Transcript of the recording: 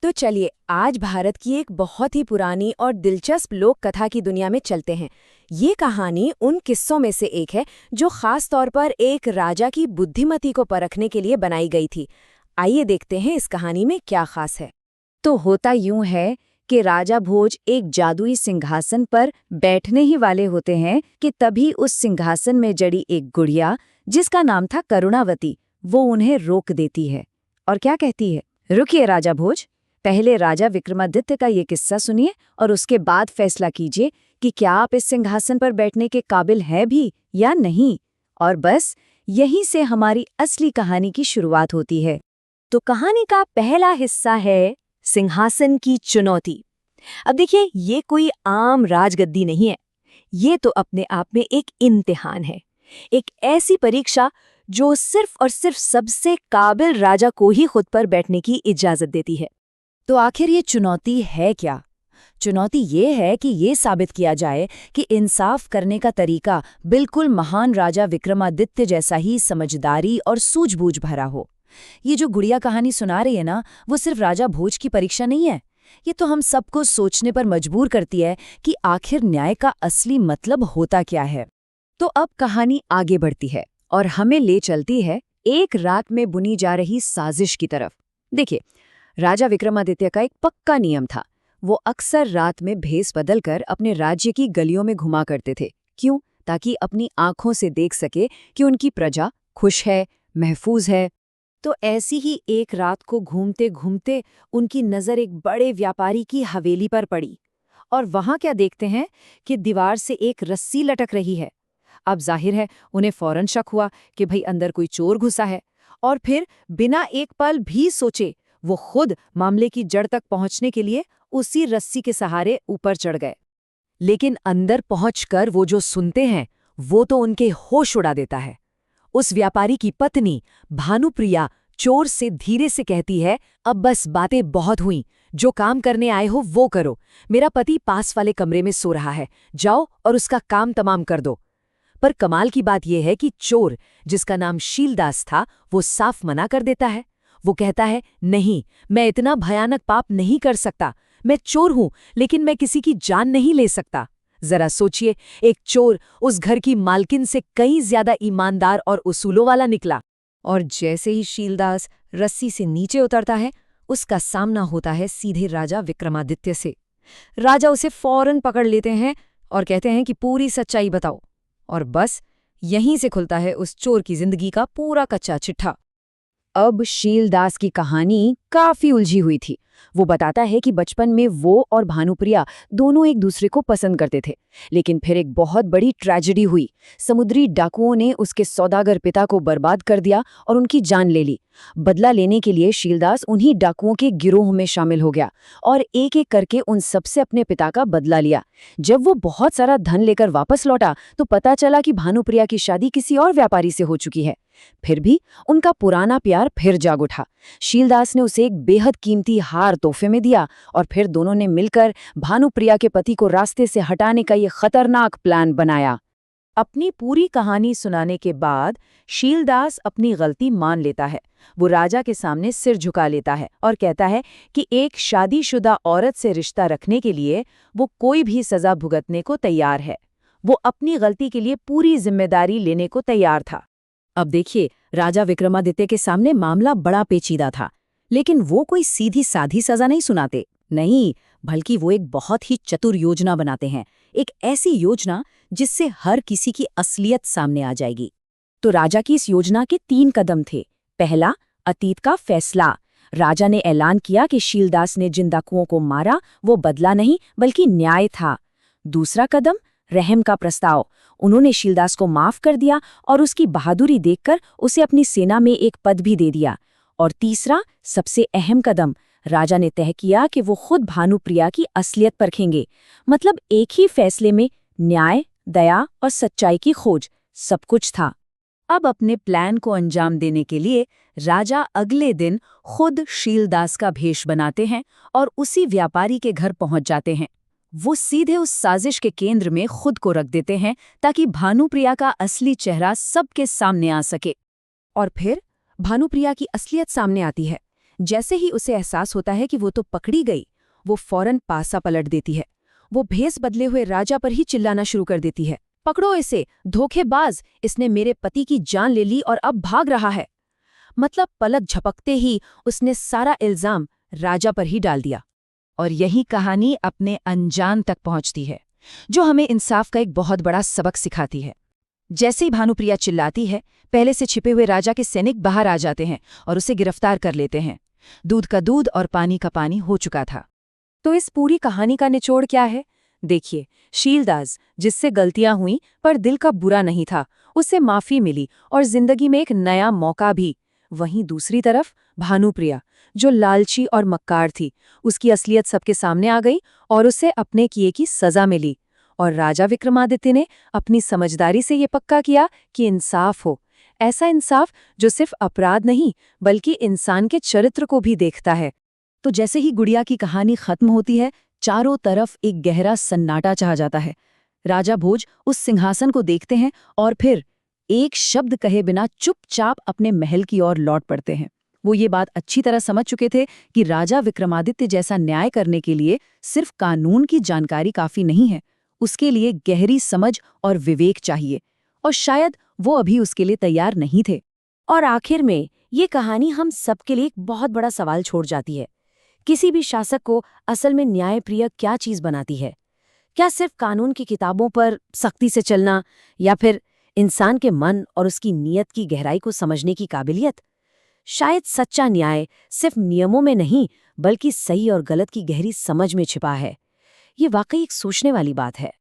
तो चलिए आज भारत की एक बहुत ही पुरानी और दिलचस्प लोक कथा की दुनिया में चलते हैं। ये कहानी उन किस्सों में से एक है जो खास तौर पर एक राजा की बुद्धिमती को परखने के लिए बनाई गई थी। आइए देखते हैं इस कहानी में क्या खास है। तो होता यूं है कि राजा भोज एक जादुई सिंहासन पर बैठने ही वाले होते हैं कि तभी उस सिंहासन में जड़ी एक गुड़िया जिसका नाम था करुणावती, वो उन्हें रोक देती है और क्या कहती है, रुकिए राजा भोज, पहले राजा विक्रमादित्य का ये किस्सा सुनिए और उसके बाद फैसला कीजिए कि क्या आप इस सिंहासन पर बैठने के काबिल हैं भी या नहीं। और बस यहीं से हमारी असली कहानी की शुरुआत होती है। तो कहानी का पहला हिस्सा है सिंहासन की चुनौती। अब देखिए, ये कोई आम राजगद्दी नहीं है। ये तो अपने आप में एक इम्तिहान है, एक ऐसी परीक्षा जो सिर्फ और सिर्फ सबसे काबिल राजा को ही खुद पर बैठने की इजाजत देती है। तो आखिर ये चुनौती है क्या? चुनौती ये है कि ये साबित किया जाए कि इंसाफ करने का तरीका बिल्कुल महान राजा विक्रमादित्य जैसा ही समझदारी और सूझबूझ भरा हो। ये जो गुड़िया कहानी सुना रही है ना, वो सिर्फ राजा भोज की परीक्षा नहीं है। ये तो हम सबको सोचने पर मजबूर करती है कि आखिर न्याय का असली मतलब होता क्या है। तो अब कहानी आगे बढ़ती है और हमें ले चलती है एक रात में बुनी जा रही साजिश की तरफ। देखिए, राजा विक्रमादित्य का एक पक्का नियम था। वो अक्सर रात में भेष बदलकर अपने राज्य की गलियों में घुमा करते थे। क्यों? ताकि अपनी आंखों से देख सके कि उनकी प्रजा खुश है, महफूज है। तो ऐसी ही एक रात को घूमते घूमते उनकी नज़र एक बड़े व्यापारी की हवेली पर पड़ी और वहां क्या देखते हैं कि दीवार से एक रस्सी लटक रही है। अब जाहिर है उन्हें फौरन शक हुआ कि भाई अंदर कोई चोर घुसा है, और फिर बिना एक पल भी सोचे वो खुद मामले की जड़ तक पहुंचने के लिए उसी रस्सी के सहारे ऊपर चढ़ गए। लेकिन अंदर पहुंचकर वो जो सुनते हैं वो तो उनके होश उड़ा देता है। उस व्यापारी की पत्नी भानुप्रिया चोर से धीरे से कहती है, अब बस बातें बहुत हुई, जो काम करने आए हो वो करो। मेरा पति पास वाले कमरे में सो रहा है, जाओ और उसका काम तमाम कर दो। पर कमाल की बात यह है कि चोर, जिसका नाम शीलदास था, वो साफ मना कर देता है। वो कहता है, नहीं, मैं इतना भयानक पाप नहीं कर सकता। मैं चोर हूं, लेकिन मैं किसी की जान नहीं ले सकता। जरा सोचिए, एक चोर उस घर की मालकिन से कहीं ज्यादा ईमानदार और उसूलों वाला निकला। और जैसे ही शीलदास रस्सी से नीचे उतरता है, उसका सामना होता है सीधे राजा विक्रमादित्य से। राजा उसे फौरन पकड़ लेते हैं और कहते हैं कि पूरी सच्चाई बताओ। और बस यहीं से खुलता है उस चोर की जिंदगी का पूरा कच्चा चिट्ठा। अब शीलदास की कहानी काफी उलझी हुई थी। वो बताता है कि बचपन में वो और भानुप्रिया दोनों एक दूसरे को पसंद करते थे, लेकिन फिर एक बहुत बड़ी ट्रेजेडी हुई। समुद्री डाकुओं ने उसके सौदागर पिता को बर्बाद कर दिया और उनकी जान ले ली। बदला लेने के लिए शीलदास उन्हीं डाकुओं के गिरोह में शामिल हो गया और एक एक करके उन सबसे अपने पिता का बदला लिया। जब वो बहुत सारा धन लेकर वापस लौटा तो पता चला कि भानुप्रिया की शादी किसी और व्यापारी से हो चुकी है। फिर भी उनका पुराना प्यार फिर जाग उठा। शीलदास ने उसे एक बेहद कीमती हार तोहफे में दिया और फिर दोनों ने मिलकर भानुप्रिया के पति को रास्ते से हटाने का ये खतरनाक प्लान बनाया। अपनी पूरी कहानी सुनाने के बाद शीलदास अपनी गलती मान लेता है। वो राजा के सामने सिर झुका लेता है और कहता है कि एक शादीशुदा औरत से रिश्ता रखने के लिए वो कोई भी सजा भुगतने को तैयार है। वो अपनी गलती के लिए पूरी जिम्मेदारी लेने को तैयार था। अब देखिए, राजा विक्रमादित्य के सामने मामला बड़ा पेचीदा था, लेकिन वो कोई सीधी साधी सजा नहीं सुनाते। नहीं, बल्कि वो एक बहुत ही चतुर योजना बनाते हैं। एक ऐसी योजना जिससे हर किसी की असलियत सामने आ जाएगी। तो राजा की इस योजना के 3 कदम थे। पहला, अतीत का फैसला। राजा ने ऐलान किया कि शीलदास ने जिन डाकुओं को मारा वो बदला नहीं बल्कि न्याय था। दूसरा कदम, रहम का प्रस्ताव। उन्होंने शीलदास को माफ कर दिया और उसकी बहादुरी देखकर उसे अपनी सेना में एक पद भी दे दिया। और तीसरा, सबसे अहम कदम, राजा ने तय किया कि वो खुद भानुप्रिया की असलियत परखेंगे। मतलब एक ही फैसले में न्याय, दया और सच्चाई की खोज, सब कुछ था। अब अपने प्लान को अंजाम देने के लिए राजा अगले दिन खुद शीलदास का भेष बनाते हैं और उसी व्यापारी के घर पहुंच जाते हैं। वो सीधे उस साजिश के केंद्र में खुद को रख देते हैं ताकि भानुप्रिया का असली चेहरा सबके सामने आ सके। और फिर भानुप्रिया की असलियत सामने आती है। जैसे ही उसे एहसास होता है कि वो तो पकड़ी गई, वो फौरन पासा पलट देती है। वो भेस बदले हुए राजा पर ही चिल्लाना शुरू कर देती है, पकड़ो इसे, धोखेबाज, इसने मेरे पति की जान ले ली और अब भाग रहा है। मतलब पलक झपकते ही उसने सारा इल्जाम राजा पर ही डाल दिया। और यही कहानी अपने अंजाम तक पहुंचती है, जो हमें इंसाफ का एक बहुत बड़ा सबक सिखाती है। जैसे ही भानुप्रिया चिल्लाती है, पहले से छिपे हुए राजा के सैनिक बाहर आ जाते हैं और उसे गिरफ्तार कर लेते हैं। दूध का दूध और पानी का पानी हो चुका था। तो इस पूरी कहानी का निचोड़ क्या है? देखिए, शीलदास, जिससे गलतियां हुई पर दिल का बुरा नहीं था, उसे माफी मिली और जिंदगी में एक नया मौका भी। वहीं दूसरी तरफ भानुप्रिया, जो लालची और मक्कार थी, उसकी असलियत सबके सामने आ गई और उसे अपने किए की सजा मिली। और राजा विक्रमादित्य ने अपनी समझदारी से ये पक्का किया कि इंसाफ हो, ऐसा इंसाफ जो सिर्फ अपराध नहीं बल्कि इंसान के चरित्र को भी देखता है। तो जैसे ही गुड़िया की कहानी खत्म होती है, चारों तरफ एक गहरा सन्नाटा छा जाता है। राजा भोज उस सिंहासन को देखते हैं और फिर एक शब्द कहे बिना चुपचाप अपने महल की ओर लौट पड़ते हैं। वो ये बात अच्छी तरह समझ चुके थे कि राजा विक्रमादित्य जैसा न्याय करने के लिए सिर्फ कानून की जानकारी काफी नहीं है, उसके लिए गहरी समझ और विवेक चाहिए, और शायद वो अभी उसके लिए तैयार नहीं थे। और आखिर में ये कहानी हम सबके लिए एक बहुत बड़ा सवाल छोड़ जाती है। किसी भी शासक को असल में न्यायप्रिय क्या चीज बनाती है? क्या सिर्फ कानून की किताबों पर सख्ती से चलना, या फिर इंसान के मन और उसकी नीयत की गहराई को समझने की काबिलियत? शायद सच्चा न्याय सिर्फ नियमों में नहीं बल्कि सही और गलत की गहरी समझ में छिपा है। ये वाकई एक सोचने वाली बात है।